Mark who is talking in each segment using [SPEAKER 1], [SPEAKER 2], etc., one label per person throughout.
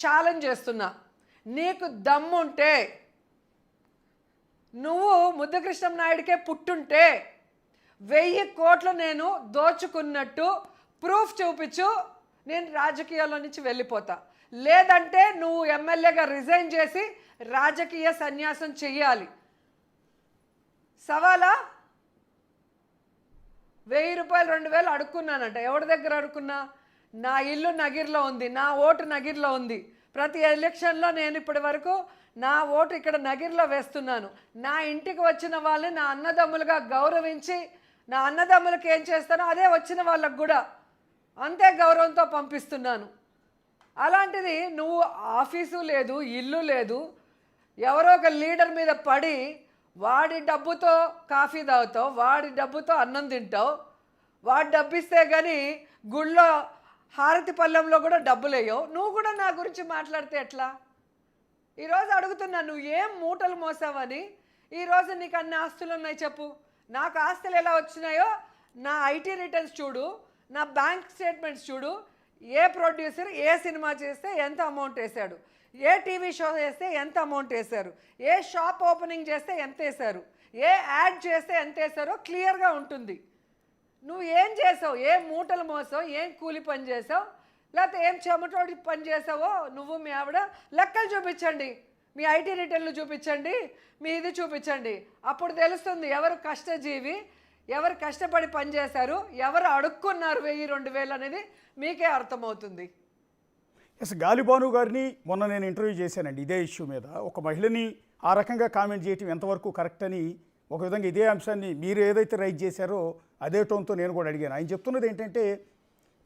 [SPEAKER 1] Challenge చేస్తున్నా, నీకు దమ్ముంటే నువ్వు ముద్దకృష్ణం నాయుడికే పుట్టుంటే 1000 కోట్లు నేను దోచుకున్నట్టు ప్రూఫ్ చూపించు, నేను రాజకీయాల్లో నుంచి వెళ్ళిపోతా. లేదంటే నువ్వు ఎమ్మెల్యేగా రిజైన్ చేసి రాజకీయ సన్యాసం చెయ్యాలి. సవాలా? 1000 రూపాయలు 2000 అడుక్కున్నానంట. ఎవరి దగ్గర అడుక్కున్నా? నా ఇల్లు నగిరిలో ఉంది, నా ఓటు నగిరిలో ఉంది. ప్రతి ఎలక్షన్లో నేను ఇప్పటి వరకు నా ఓటు ఇక్కడ నగిరిలో వేస్తున్నాను. నా ఇంటికి వచ్చిన వాళ్ళని నా అన్నదమ్ములుగా గౌరవించి, నా అన్నదమ్ములకి ఏం చేస్తానో అదే వచ్చిన వాళ్ళకు కూడా అంతే గౌరవంతో పంపిస్తున్నాను. అలాంటిది నువ్వు ఆఫీసు లేదు, ఇల్లు లేదు, ఎవరో ఒక లీడర్ మీద పడి వాడి డబ్బుతో కాఫీ తాగుతావు, వాడి డబ్బుతో అన్నం తింటావు. వాడు డబ్బిస్తే కానీ గుళ్ళో హారతి పళ్ళెంలో కూడా డబ్బులు వేయవు. నువ్వు కూడా నా గురించి మాట్లాడితే ఎట్లా? ఈరోజు అడుగుతున్నా, నువ్వు ఏం మూటలు మోసావని. ఈరోజు నీకు అన్ని ఆస్తులు ఉన్నాయి చెప్పు. నాకు ఆస్తులు ఎలా వచ్చినాయో నా ఐటీ రిటర్న్స్ చూడు, నా బ్యాంక్ స్టేట్మెంట్స్ చూడు. ఏ ప్రొడ్యూసర్ ఏ సినిమా చేస్తే ఎంత అమౌంట్ వేశాడు, ఏ టీవీ షో చేస్తే ఎంత అమౌంట్ వేశారు, ఏ షాప్ ఓపెనింగ్ చేస్తే ఎంత వేశారు, ఏ యాడ్ చేస్తే ఎంత వేశారో క్లియర్గా ఉంటుంది. నువ్వు ఏం చేసావు, ఏం మూటలు మోసావు, ఏం కూలి పని చేసావు, లేకపోతే ఏం చెమటోడి పని చేసావో నువ్వు మీ ఆవిడ లెక్కలు చూపించండి. మీ ఐటీ రిటర్న్లు చూపించండి, మీ ఇది చూపించండి. అప్పుడు తెలుస్తుంది ఎవరు కష్టజీవి, ఎవరు కష్టపడి పనిచేశారు, ఎవరు అడుక్కున్నారు 1000-2000 అనేది మీకే అర్థమవుతుంది.
[SPEAKER 2] ఎస్, గాలిబాను గారిని మొన్న నేను ఇంటర్వ్యూ చేశానండి ఇదే ఇష్యూ మీద. ఒక మహిళని ఆ రకంగా కామెంట్ చేయటం ఎంతవరకు కరెక్ట్ అని ఒక విధంగా ఇదే అంశాన్ని మీరు ఏదైతే రైజ్ చేశారో అదే టోన్తో నేను కూడా అడిగాను. ఆయన చెప్తున్నది ఏంటంటే,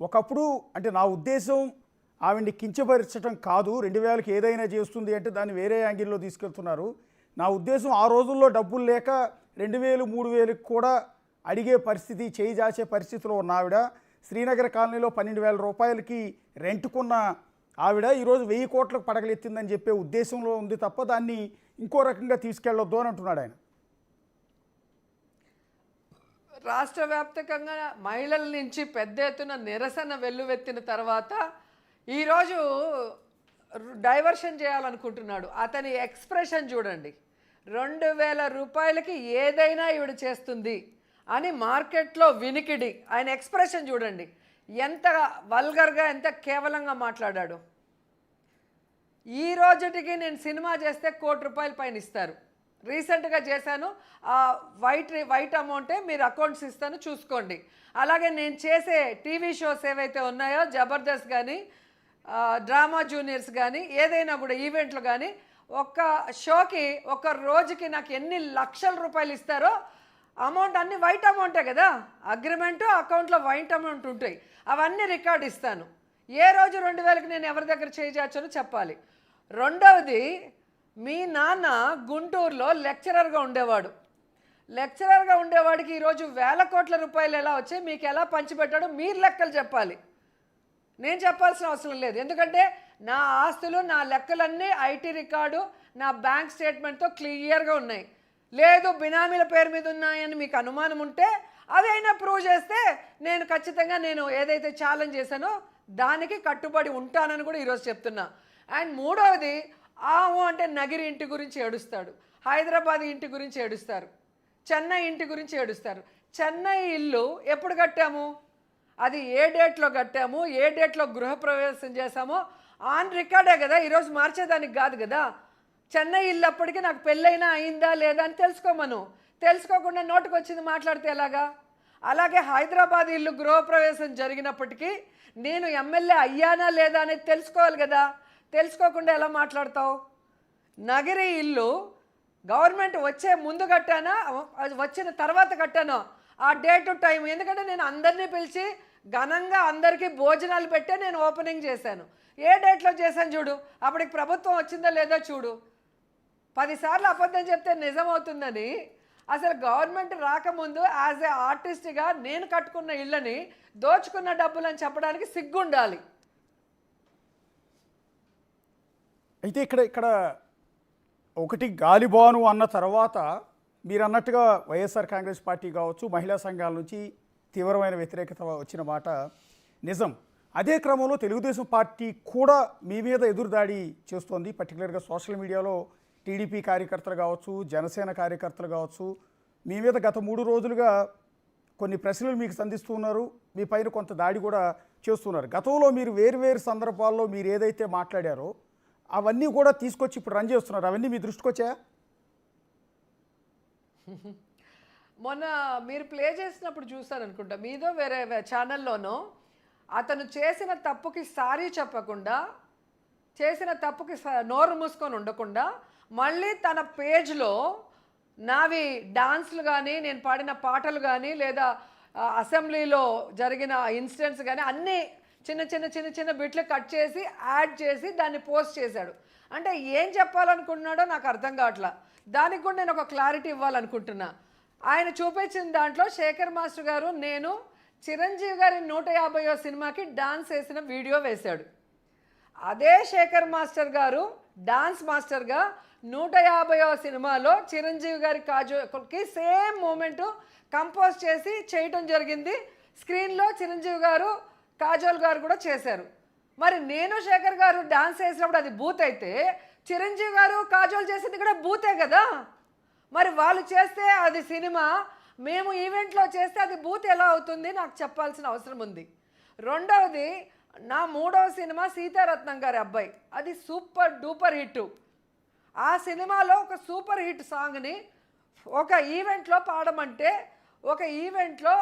[SPEAKER 2] ఒకప్పుడు అంటే నా ఉద్దేశం ఆవిడ్ని కించపరచడం కాదు, 2000కి ఏదైనా చేస్తుంది అంటే దాన్ని వేరే యాంగిల్లో తీసుకెళ్తున్నారు. నా ఉద్దేశం ఆ రోజుల్లో డబ్బులు లేక 2000-3000కి కూడా అడిగే పరిస్థితి, చేయి జాచే పరిస్థితిలో ఉన్న ఆవిడ, శ్రీనగర్ కాలనీలో 12,000 రూపాయలకి రెంట్కున్న ఆవిడ ఈరోజు 1000 కోట్లకు పడగలెత్తిందని చెప్పే ఉద్దేశంలో ఉంది తప్ప దాన్ని ఇంకో రకంగా తీసుకెళ్ళొద్దు అని అంటున్నాడు ఆయన.
[SPEAKER 1] రాష్ట్ర వ్యాప్తంగా మహిళల నుంచి పెద్ద ఎత్తున నిరసన వెల్లువెత్తిన తర్వాత ఈరోజు డైవర్షన్ చేయాలనుకుంటున్నాడు. అతని ఎక్స్ప్రెషన్ చూడండి, 2000 రూపాయలకి ఏదైనా ఈవిడ చేస్తుంది అని మార్కెట్లో వినికిడి. ఆయన ఎక్స్ప్రెషన్ చూడండి, ఎంత వల్గర్గా, ఎంత కేవలంగా మాట్లాడాడు. ఈ రోజుటికి నేను సినిమా చేస్తే ₹1 కోటి పైన ఇస్తారు. రీసెంట్గా చేశాను, ఆ వైట్ అమౌంటే మీరు అకౌంట్స్ ఇస్తాను చూసుకోండి. అలాగే నేను చేసే టీవీ షోస్ ఏవైతే ఉన్నాయో, జబర్దస్త్ కానీ, డ్రామా జూనియర్స్ కానీ, ఏదైనా కూడా ఈవెంట్లు కానీ, ఒక్క షోకి ఒక రోజుకి నాకు ఎన్ని లక్షల రూపాయలు ఇస్తారో అమౌంట్ అన్ని వైట్ అమౌంటే కదా, అగ్రిమెంటు అకౌంట్లో వైట్ అమౌంట్ ఉంటాయి, అవన్నీ రికార్డ్ ఇస్తాను. ఏ రోజు 2000కి నేను ఎవరి దగ్గర చేయొచ్చో చెప్పాలి. రెండవది, మీ నాన్న గుంటూరులో లెక్చరర్గా ఉండేవాడు. లెక్చరర్గా ఉండేవాడికి ఈరోజు 1000 కోట్ల రూపాయలు ఎలా వచ్చాయి, మీకు ఎలా పంచిపెట్టాడో మీరు లెక్కలు చెప్పాలి. నేను చెప్పాల్సిన అవసరం లేదు, ఎందుకంటే నా ఆస్తులు, నా లెక్కలన్నీ ఐటీ రికార్డు, నా బ్యాంక్ స్టేట్మెంట్తో క్లియర్గా ఉన్నాయి. లేదు బినామీల పేరు మీద ఉన్నాయని మీకు అనుమానం ఉంటే అదైనా ప్రూవ్ చేస్తే నేను ఖచ్చితంగా నేను ఏదైతే ఛాలెంజ్ చేశానో దానికి కట్టుబడి ఉంటానని కూడా ఈరోజు చెప్తున్నా. అండ్ మూడవది, అంటే నగిరి ఇంటి గురించి ఏడుస్తాడు, హైదరాబాద్ ఇంటి గురించి ఏడుస్తారు, చెన్నై ఇంటి గురించి ఏడుస్తారు. చెన్నై ఇల్లు ఎప్పుడు కట్టాము, అది ఏ డేట్లో కట్టాము, ఏ డేట్లో గృహప్రవేశం చేశామో ఆన్ రికార్డే కదా, ఈరోజు మార్చేదానికి కాదు కదా. చెన్నై ఇల్లు అప్పటికి నాకు పెళ్ళైనా అయిందా లేదా అని తెలుసుకోమను, తెలుసుకోకుండా నోటుకు వచ్చింది మాట్లాడితే ఎలాగా? అలాగే హైదరాబాద్ ఇల్లు గృహప్రవేశం జరిగినప్పటికీ నేను ఎమ్మెల్యే అయ్యానా లేదా అనేది తెలుసుకోవాలి కదా, తెలుసుకోకుండా ఎలా మాట్లాడతావు? నగిరి ఇల్లు గవర్నమెంట్ వచ్చే ముందు కట్టానా, అది వచ్చిన తర్వాత కట్టానో ఆ డేటు టైం, ఎందుకంటే నేను అందరినీ పిలిచి ఘనంగా అందరికీ భోజనాలు పెట్టే నేను ఓపెనింగ్ చేశాను. ఏ డేట్లో చేశాను చూడు, అప్పటికి ప్రభుత్వం వచ్చిందో లేదో చూడు. 10 సార్లు అబద్ధం చెప్తే నిజమవుతుందని, అసలు గవర్నమెంట్ రాకముందు యాజ్ ఏ ఆర్టిస్ట్గా నేను కట్టుకున్న ఇళ్ళని దోచుకున్న డబ్బులని చెప్పడానికి సిగ్గుండాలి.
[SPEAKER 2] అయితే ఇక్కడ ఒకటి, గాలిబాను అన్న తర్వాత మీరు అన్నట్టుగా వైఎస్ఆర్ కాంగ్రెస్ పార్టీ కావచ్చు, మహిళా సంఘాల నుంచి తీవ్రమైన వ్యతిరేకత వచ్చిన మాట నిజం. అదే క్రమంలో తెలుగుదేశం పార్టీ కూడా మీ మీద ఎదురుదాడి చేస్తోంది. పర్టికులర్గా సోషల్ మీడియాలో టీడీపీ కార్యకర్తలు కావచ్చు, జనసేన కార్యకర్తలు కావచ్చు, మీ మీద గత 3 రోజులుగా కొన్ని ప్రశ్నలు మీకు సంధిస్తూ ఉన్నారు. మీ పైన కొంత దాడి కూడా చేస్తున్నారు. గతంలో మీరు వేరు సందర్భాల్లో మీరు ఏదైతే మాట్లాడారో అవన్నీ కూడా తీసుకొచ్చి ఇప్పుడు రన్ చేస్తున్నారు. అవన్నీ మీ దృష్టికి వచ్చాయా?
[SPEAKER 1] మొన్న మీరు ప్లే చేసినప్పుడు చూసాను అనుకుంటా, మీదో వేరే ఛానల్లోనో అతను చేసిన తప్పుకి సారీ చెప్పకుండా, చేసిన తప్పుకి నోరు మూసుకొని ఉండకుండా మళ్ళీ తన పేజ్లో నావి డాన్స్లు కానీ, నేను పాడిన పాటలు కానీ, లేదా అసెంబ్లీలో జరిగిన ఇన్సిడెంట్స్ కానీ అన్నీ చిన్న బిట్లు కట్ చేసి యాడ్ చేసి దాన్ని పోస్ట్ చేశాడు. అంటే ఏం చెప్పాలనుకుంటున్నాడో నాకు అర్థం కావట్లా. దానికి కూడా నేను ఒక క్లారిటీ ఇవ్వాలనుకుంటున్నా. ఆయన చూపించిన దాంట్లో శేఖర్ మాస్టర్ గారు నేను చిరంజీవి గారి 150వ సినిమాకి డాన్స్ వేసిన వీడియో వేశాడు. అదే శేఖర్ మాస్టర్ గారు డాన్స్ మాస్టర్గా 150వ సినిమాలో చిరంజీవి గారి కాజోల్కి సేమ్ మూమెంట్ కంపోజ్ చేసి చేయటం జరిగింది. స్క్రీన్లో చిరంజీవి గారు, కాజోల్ గారు కూడా చేశారు. మరి నేను శేఖర్ గారు డాన్స్ వేసినప్పుడు అది బూత్ అయితే, చిరంజీవి గారు కాజోల్ చేసింది కూడా బూతే కదా. మరి వాళ్ళు చేస్తే అది సినిమా, మేము ఈవెంట్లో చేస్తే అది బూత్ ఎలా అవుతుంది? నాకు చెప్పాల్సిన అవసరం ఉంది. రెండవది, నా 3వ సినిమా సీతారత్నం గారి అబ్బాయి, అది సూపర్ డూపర్ హిట్. ఆ సినిమాలో ఒక సూపర్ హిట్ సాంగ్ని ఒక ఈవెంట్లో పాడమంటే, ఒక ఈవెంట్లో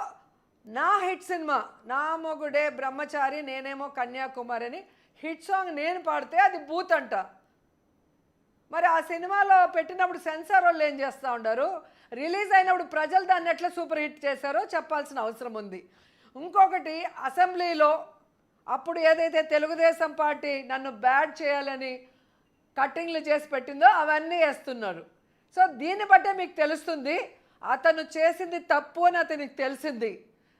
[SPEAKER 1] నా హిట్ సినిమా నా మొగుడే బ్రహ్మచారి నేనేమో కన్యాకుమారి అని హిట్ సాంగ్ నేను పాడితే అది బూత్ అంట. మరి ఆ సినిమాలో పెట్టినప్పుడు సెన్సార్ వాళ్ళు ఏం చేస్తూ ఉంటారు? రిలీజ్ అయినప్పుడు ప్రజలు దాన్ని ఎట్లా సూపర్ హిట్ చేశారో చెప్పాల్సిన అవసరం ఉంది. ఇంకొకటి, అసెంబ్లీలో అప్పుడు ఏదైతే తెలుగుదేశం పార్టీ నన్ను బ్యాడ్ చేయాలని కట్టింగ్లు చేసి పెట్టిందో అవన్నీ వేస్తున్నారు. సో దీన్ని బట్టే మీకు తెలుస్తుంది అతను చేసింది తప్పు అని అతనికి తెలిసింది.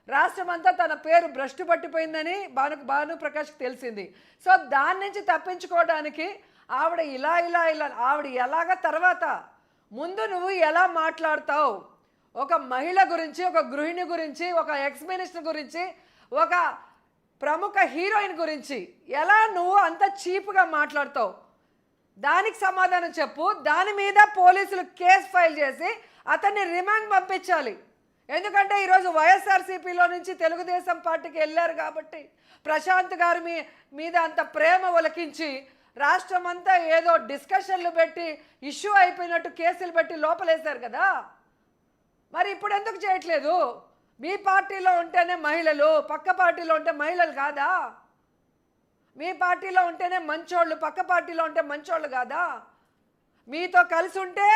[SPEAKER 1] రాష్ట్రం అంతా తన పేరు భ్రష్టు పట్టిపోయిందని భానుప్రకాష్కి తెలిసింది. సో దాని నుంచి తప్పించుకోవడానికి ఆవిడ ఇలా ఆవిడ ఎలాగ తర్వాత ముందు నువ్వు ఎలా మాట్లాడతావు, ఒక మహిళ గురించి, ఒక గృహిణి గురించి, ఒక ఎక్స్ మినిస్టర్ గురించి, ఒక ప్రముఖ హీరోయిన్ గురించి ఎలా నువ్వు అంత చీప్గా మాట్లాడతావు? దానికి సమాధానం చెప్పు. దాని మీద పోలీసులు కేసు ఫైల్ చేసి అతన్ని రిమాండ్ పంపించాలి. ఎందుకంటే ఈరోజు వైఎస్ఆర్సీపీలో నుంచి తెలుగుదేశం పార్టీకి వెళ్ళారు కాబట్టి ప్రశాంత్ గారి మీద అంత ప్రేమ ఒలకించి రాష్ట్రం అంతా ఏదో డిస్కషన్లు పెట్టి ఇష్యూ అయిపోయినట్టు కేసులు పెట్టి లోపలేశారు కదా. మరి ఇప్పుడు ఎందుకు చేయట్లేదు? మీ పార్టీలో ఉంటేనే మహిళలు, పక్క పార్టీలో ఉంటే మహిళలు కాదా? మీ పార్టీలో ఉంటేనే మంచోళ్ళు, పక్క పార్టీలో ఉంటే మంచోళ్ళు కాదా? మీతో కలిసి ఉంటే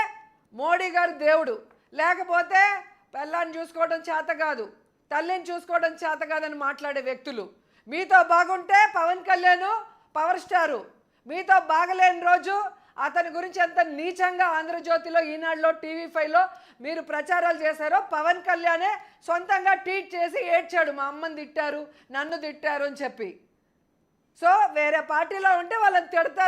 [SPEAKER 1] మోడీ గారు దేవుడు, లేకపోతే పిల్లాన్ని చూసుకోవడం చేత కాదు, తల్లిని చూసుకోవడం చేత కాదని మాట్లాడే వ్యక్తులు. మీతో బాగుంటే పవన్ కళ్యాణ్ పవర్ స్టారు, మీతో బాగలేని రోజు అతని గురించి ఎంత నీచంగా ఆంధ్రజ్యోతిలో, ఈనాడులో, టీవీ5లో మీరు ప్రచారాలు చేశారో పవన్ కళ్యాణే సొంతంగా ట్వీట్ చేసి ఏడ్చాడు, మా అమ్మని తిట్టారు, నన్ను తిట్టారు అని చెప్పి. సో వేరే పార్టీలో ఉంటే వాళ్ళని తిడతారు.